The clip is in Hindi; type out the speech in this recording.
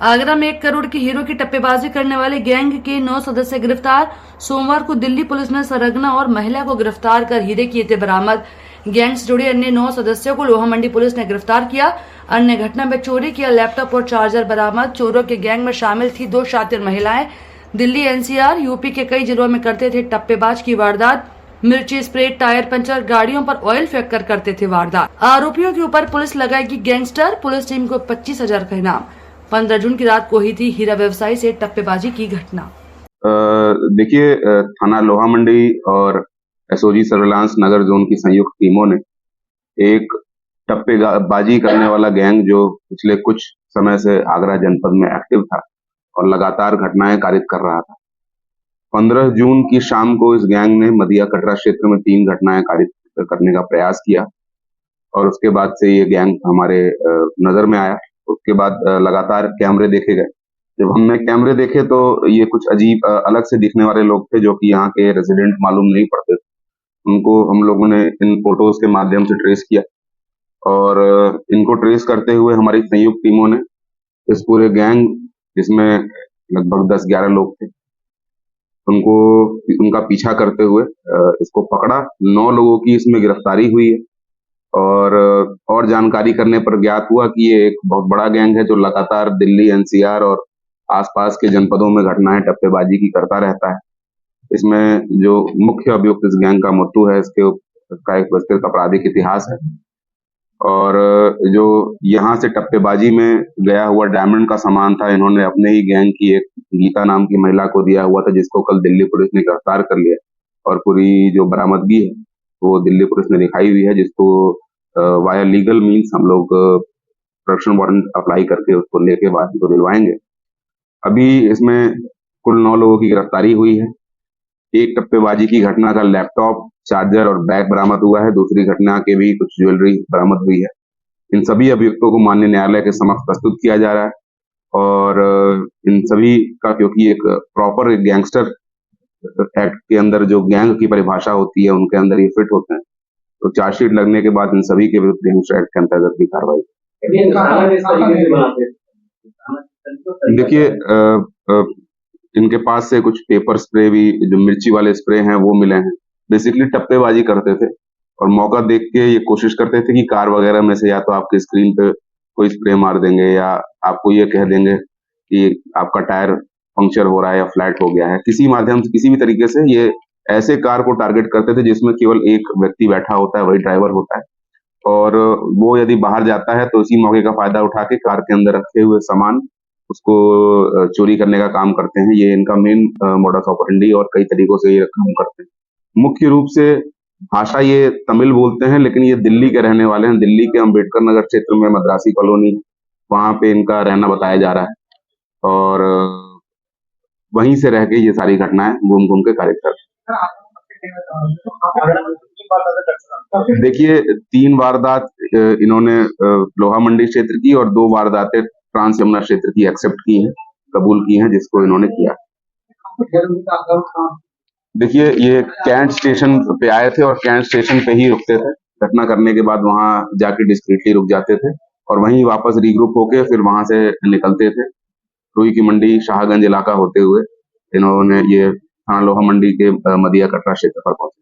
आगरा में 1 करोड़ की हीरो की टप्पेबाजी करने वाले गैंग के 9 सदस्य गिरफ्तार। सोमवार को दिल्ली पुलिस ने सरगना और महिला को गिरफ्तार कर हीरे किए थे बरामद। गैंग से जुड़े अन्य 9 सदस्यों को लोहा मंडी पुलिस ने गिरफ्तार किया। अन्य घटना में चोरी किया लैपटॉप और चार्जर बरामद। चोरों के गैंग में शामिल थी 2 शातिर महिलाएं। दिल्ली एनसीआर यूपी के कई जिलों में करते थे टप्पेबाज की वारदात। मिर्ची स्प्रे, टायर पंचर, गाड़ियों पर ऑयल फेंक कर करते थे वारदात। आरोपियों के ऊपर पुलिस लगाएगी गैंगस्टर। पुलिस टीम को 25,000 का इनाम। 15 जून की रात को ही थी हीरा व्यवसायी से टप्पेबाजी की घटना। देखिए, थाना लोहा मंडी और एसओजी सर्विलांस नगर जोन की संयुक्त टीमों ने एक टप्पेबाजी करने वाला गैंग जो पिछले कुछ समय से आगरा जनपद में एक्टिव था और लगातार घटनाएं कारित कर रहा था। 15 जून की शाम को इस गैंग ने मदिया कटरा क्षेत्र में 3 घटनाएं कारित करने का प्रयास किया और उसके बाद से ये गैंग हमारे नजर में आया। उसके बाद लगातार कैमरे देखे गए। जब हमने कैमरे देखे तो ये कुछ अजीब अलग से दिखने वाले लोग थे जो कि यहाँ के रेजिडेंट मालूम नहीं पड़ते थे। उनको हम लोगों ने इन फोटोज के माध्यम से ट्रेस किया और इनको ट्रेस करते हुए हमारी संयुक्त टीमों ने इस पूरे गैंग, जिसमें लगभग 10-11 लोग थे, उनका पीछा करते हुए इसको पकड़ा। 9 लोगों की इसमें गिरफ्तारी हुई है और जानकारी करने पर ज्ञात हुआ कि ये एक बहुत बड़ा गैंग है जो लगातार दिल्ली एनसीआर और आसपास के जनपदों में घटनाएं टप्पेबाजी की करता रहता है। इसमें जो मुख्य अभियुक्त इस गैंग का मुत्तू है, इसका एक विस्तृत आपराधिक इतिहास है और जो यहाँ से टप्पेबाजी में गया हुआ डायमंड का सामान था, इन्होंने अपने ही गैंग की एक गीता नाम की महिला को दिया हुआ था, जिसको कल दिल्ली पुलिस ने गिरफ्तार कर लिया और पूरी जो बरामदगी है वो दिल्ली पुलिस ने दिखाई हुई है, जिसको वाया लीगल मीन्स हम लोग प्रोटेक्शन वारंट अप्लाई करके उसको लेके बाद को दिलवाएंगे। अभी इसमें कुल 9 लोगों की गिरफ्तारी हुई है। एक टप्पेबाजी की घटना का लैपटॉप, चार्जर और बैग बरामद हुआ है। दूसरी घटना के भी कुछ ज्वेलरी बरामद हुई है। इन सभी अभियुक्तों को माननीय न्यायालय के समक्ष प्रस्तुत किया जा रहा है और इन सभी का, क्योंकि एक प्रॉपर गैंगस्टर एक्ट के अंदर जो गैंग की परिभाषा होती है उनके अंदर ये फिट होते हैं, तो चार्जशीट लगने के बाद इन सभी के विरुद्ध गैंगस्टर एक्ट के अंतर्गत भी कार्रवाई। देखिए, इनके पास से कुछ पेपर स्प्रे भी, जो मिर्ची वाले स्प्रे हैं, वो मिले हैं। बेसिकली टप्पेबाजी करते थे और मौका देख के ये कोशिश करते थे कि कार वगैरह में से या तो आपके स्क्रीन पे कोई स्प्रे मार देंगे या आपको ये कह देंगे कि आपका टायर पंक्चर हो रहा है या फ्लैट हो गया है। किसी माध्यम से, किसी भी तरीके से ये ऐसे कार को टारगेट करते थे जिसमें केवल एक व्यक्ति बैठा होता है, वही ड्राइवर होता है, और वो यदि बाहर जाता है तो इसी मौके का फायदा उठा के कार के अंदर रखे हुए सामान उसको चोरी करने का काम करते हैं। ये इनका मेन मोडस ऑपरेंडी और कई तरीकों से ये काम करते हैं। मुख्य रूप से भाषा ये तमिल बोलते हैं, लेकिन ये दिल्ली के रहने वाले हैं। दिल्ली के अंबेडकर नगर क्षेत्र में मद्रासी कॉलोनी, वहां पे इनका रहना बताया जा रहा है और वहीं से रह के ये सारी घटनाएं घूम घूम के कारित करते हैं। देखिए, 3 वारदात इन्होंने लोहा मंडी क्षेत्र की और 2 वारदातें ट्रांस यमुना क्षेत्र की एक्सेप्ट की हैं, कबूल की हैं, जिसको इन्होंने किया। देखिए, ये कैंट स्टेशन पे आए थे और कैंट स्टेशन पे ही रुकते थे। घटना करने के बाद वहां जाके डिस्क्रीटली रुक जाते थे और वहीं वापस रीग्रुप होके फिर वहां से निकलते थे। रुई की मंडी, शाहगंज इलाका होते हुए इन्होंने ये थाना लोहा मंडी के मदिया कटरा क्षेत्र पर पहुंचे।